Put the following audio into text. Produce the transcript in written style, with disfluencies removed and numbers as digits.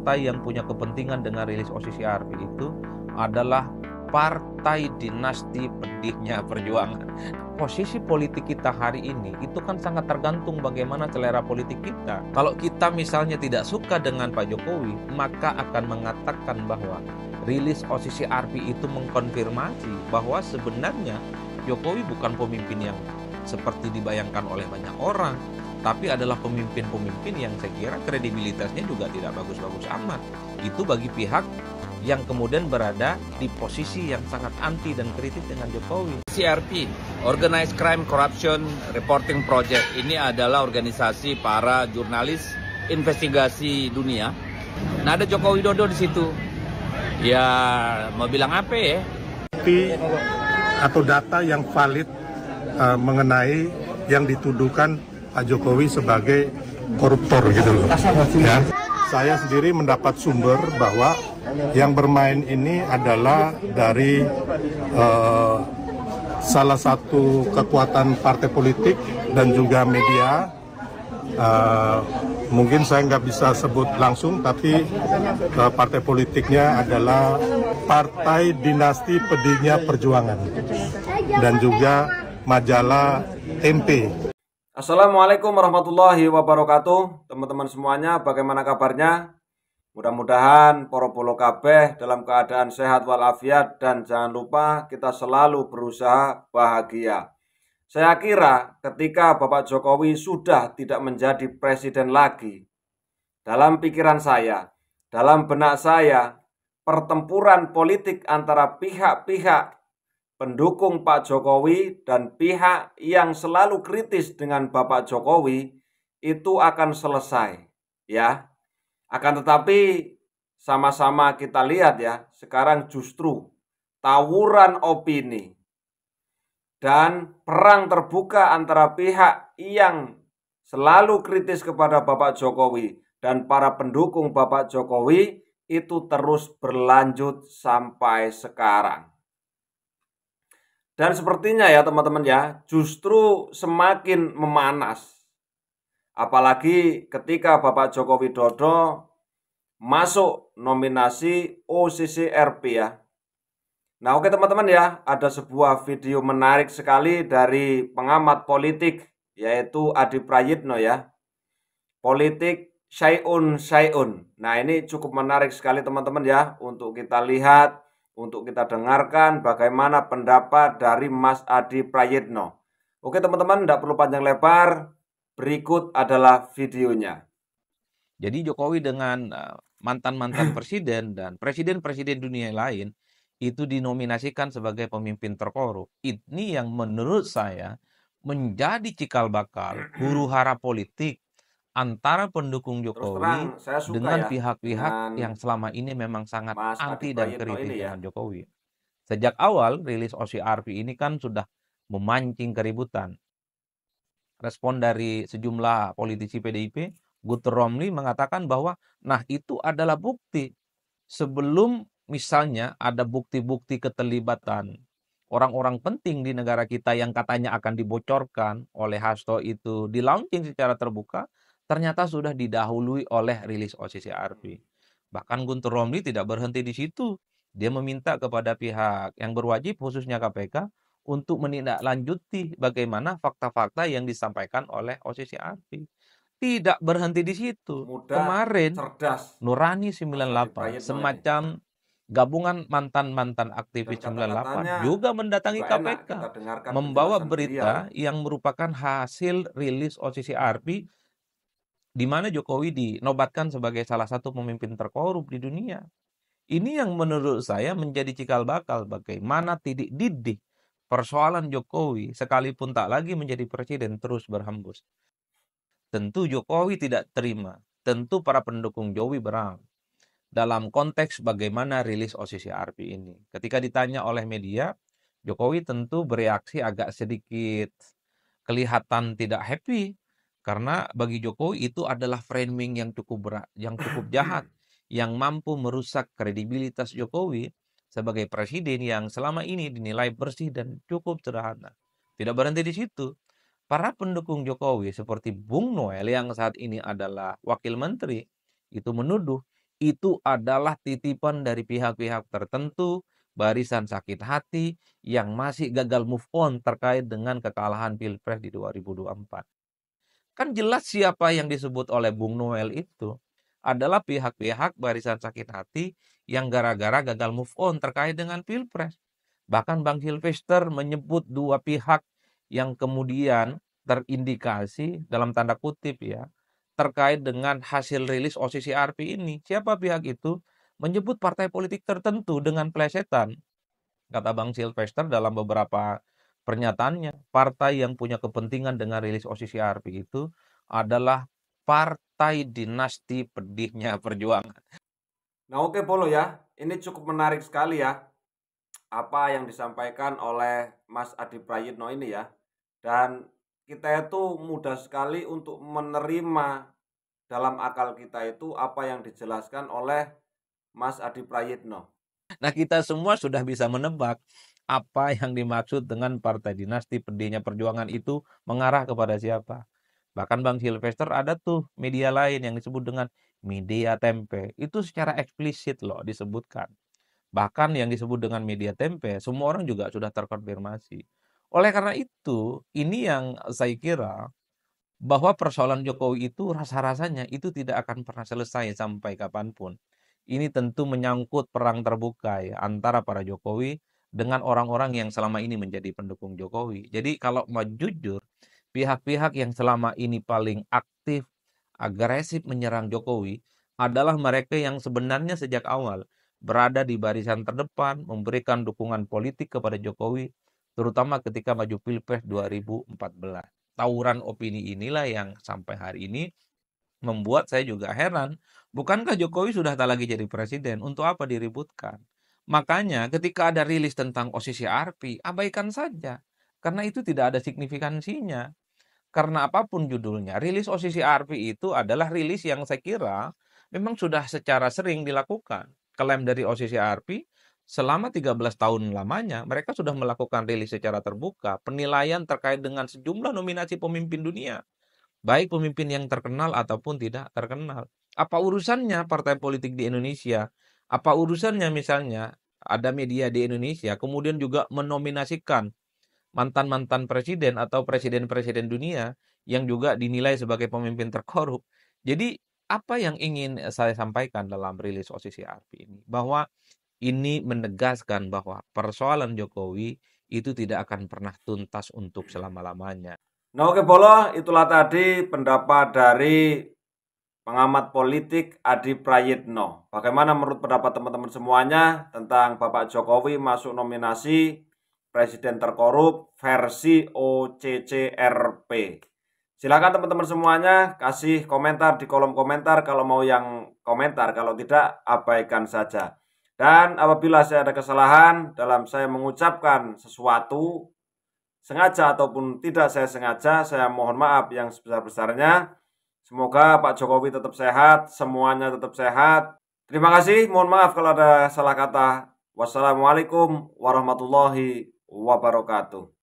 partai yang punya kepentingan dengan rilis OCCRP itu adalah partai dinasti pedihnya perjuangan. Posisi politik kita hari ini itu kan sangat tergantung bagaimana selera politik kita. Kalau kita misalnya tidak suka dengan Pak Jokowi, maka akan mengatakan bahwa rilis OCCRP itu mengkonfirmasi bahwa sebenarnya Jokowi bukan pemimpin yang seperti dibayangkan oleh banyak orang, tapi adalah pemimpin-pemimpin yang saya kira kredibilitasnya juga tidak bagus-bagus amat. Itu bagi pihak yang kemudian berada di posisi yang sangat anti dan kritis dengan Jokowi. CRP, Organized Crime Corruption Reporting Project, ini adalah organisasi para jurnalis investigasi dunia. Nah, ada Joko Widodo di situ. Ya, mau bilang apa ya? Bukti atau data yang valid mengenai yang dituduhkan Pak Jokowi sebagai koruptor gitu loh. Ya. Saya sendiri mendapat sumber bahwa yang bermain ini adalah dari salah satu kekuatan partai politik dan juga media. Mungkin saya nggak bisa sebut langsung, tapi partai politiknya adalah Partai Dinasti Pedihnya Perjuangan dan juga majalah Tempe. Assalamualaikum warahmatullahi wabarakatuh. Teman-teman semuanya, bagaimana kabarnya? Mudah-mudahan para polo kabeh dalam keadaan sehat walafiat, dan jangan lupa kita selalu berusaha bahagia. Saya kira ketika Bapak Jokowi sudah tidak menjadi presiden lagi, dalam pikiran saya, dalam benak saya, pertempuran politik antara pihak-pihak pendukung Pak Jokowi dan pihak yang selalu kritis dengan Bapak Jokowi itu akan selesai, ya. Akan tetapi sama-sama kita lihat ya, sekarang justru tawuran opini dan perang terbuka antara pihak yang selalu kritis kepada Bapak Jokowi dan para pendukung Bapak Jokowi itu terus berlanjut sampai sekarang. Dan sepertinya ya teman-teman ya, justru semakin memanas. Apalagi ketika Bapak Joko Widodo masuk nominasi OCCRP ya. Nah oke teman-teman ya, ada sebuah video menarik sekali dari pengamat politik, yaitu Adi Prayitno ya. Politik Syai'un Syai'un. Nah ini cukup menarik sekali teman-teman ya, untuk kita lihat, untuk kita dengarkan bagaimana pendapat dari Mas Adi Prayitno. Oke teman-teman, tidak perlu panjang lebar, berikut adalah videonya. Jadi Jokowi dengan mantan-mantan presiden dan presiden-presiden dunia lain itu dinominasikan sebagai pemimpin terkorup. Ini yang menurut saya menjadi cikal bakal huru-hara politik antara pendukung Jokowi dengan pihak-pihak yang selama ini memang sangat anti dan kritis dengan Jokowi. Sejak awal rilis OCCRP ini kan sudah memancing keributan. Respon dari sejumlah politisi PDIP, Guntur Romli mengatakan bahwa nah itu adalah bukti. Sebelum misalnya ada bukti-bukti keterlibatan orang-orang penting di negara kita yang katanya akan dibocorkan oleh Hasto itu di launching secara terbuka, ternyata sudah didahului oleh rilis OCCRP. Bahkan Guntur Romli tidak berhenti di situ. Dia meminta kepada pihak yang berwajib, khususnya KPK, untuk menindaklanjuti bagaimana fakta-fakta yang disampaikan oleh OCCRP. Tidak berhenti di situ. Kemarin Nurani 98, semacam gabungan mantan-mantan aktivis 98 juga mendatangi KPK membawa berita yang merupakan hasil rilis OCCRP di mana Jokowi dinobatkan sebagai salah satu pemimpin terkorup di dunia. Ini yang menurut saya menjadi cikal bakal bagaimana titik didih persoalan Jokowi sekalipun tak lagi menjadi presiden terus berhembus. Tentu Jokowi tidak terima, tentu para pendukung Jokowi berang dalam konteks bagaimana rilis OCCRP ini. Ketika ditanya oleh media, Jokowi tentu bereaksi agak sedikit kelihatan tidak happy karena bagi Jokowi itu adalah framing yang cukup jahat, yang mampu merusak kredibilitas Jokowi sebagai presiden yang selama ini dinilai bersih dan cukup sederhana. Tidak berhenti di situ. Para pendukung Jokowi seperti Bung Noel yang saat ini adalah wakil menteri itu menuduh itu adalah titipan dari pihak-pihak tertentu, barisan sakit hati yang masih gagal move on terkait dengan kekalahan Pilpres di 2024. Kan jelas siapa yang disebut oleh Bung Noel itu adalah pihak-pihak barisan sakit hati yang gara-gara gagal move on terkait dengan Pilpres. Bahkan Bang Silvester menyebut dua pihak yang kemudian terindikasi dalam tanda kutip ya terkait dengan hasil rilis OCCRP ini. Siapa pihak itu? Menyebut partai politik tertentu dengan plesetan. Kata Bang Silvester dalam beberapa pernyataannya, partai yang punya kepentingan dengan rilis OCCRP itu adalah partai dinasti pedihnya perjuangan. Nah oke Polo ya, ini cukup menarik sekali ya apa yang disampaikan oleh Mas Adi Prayitno ini ya. Dan kita itu mudah sekali untuk menerima dalam akal kita itu apa yang dijelaskan oleh Mas Adi Prayitno. Nah, kita semua sudah bisa menebak apa yang dimaksud dengan partai dinasti pedihnya perjuangan itu mengarah kepada siapa. Bahkan Bang Silvester ada tuh media lain yang disebut dengan media tempe. Itu secara eksplisit loh disebutkan. Bahkan yang disebut dengan media tempe, semua orang juga sudah terkonfirmasi. Oleh karena itu, ini yang saya kira bahwa persoalan Jokowi itu rasa-rasanya itu tidak akan pernah selesai sampai kapanpun. Ini tentu menyangkut perang terbuka ya antara para Jokowi dengan orang-orang yang selama ini menjadi pendukung Jokowi. Jadi kalau mau jujur, pihak-pihak yang selama ini paling aktif, agresif menyerang Jokowi adalah mereka yang sebenarnya sejak awal berada di barisan terdepan, memberikan dukungan politik kepada Jokowi, terutama ketika maju Pilpres 2014. Tawuran opini inilah yang sampai hari ini membuat saya juga heran. Bukankah Jokowi sudah tak lagi jadi presiden? Untuk apa diributkan? Makanya ketika ada rilis tentang OCCRP, abaikan saja. Karena itu tidak ada signifikansinya. Karena apapun judulnya, rilis OCCRP itu adalah rilis yang saya kira memang sudah secara sering dilakukan. Klaim dari OCCRP, selama 13 tahun lamanya, mereka sudah melakukan rilis secara terbuka, penilaian terkait dengan sejumlah nominasi pemimpin dunia. Baik pemimpin yang terkenal ataupun tidak terkenal. Apa urusannya partai politik di Indonesia? Apa urusannya misalnya ada media di Indonesia kemudian juga menominasikan mantan-mantan presiden atau presiden-presiden dunia yang juga dinilai sebagai pemimpin terkorup. Jadi apa yang ingin saya sampaikan dalam rilis OCCRP ini? Bahwa ini menegaskan bahwa persoalan Jokowi itu tidak akan pernah tuntas untuk selama-lamanya. Nah oke Polo, itulah tadi pendapat dari pengamat politik Adi Prayitno. Bagaimana menurut pendapat teman-teman semuanya tentang Bapak Jokowi masuk nominasi Presiden terkorup versi OCCRP? Silakan teman-teman semuanya kasih komentar di kolom komentar kalau mau yang komentar, kalau tidak abaikan saja. Dan apabila saya ada kesalahan dalam saya mengucapkan sesuatu, sengaja ataupun tidak saya sengaja, saya mohon maaf yang sebesar-besarnya. Semoga Pak Jokowi tetap sehat, semuanya tetap sehat. Terima kasih, mohon maaf kalau ada salah kata. Wassalamualaikum warahmatullahi wabarakatuh.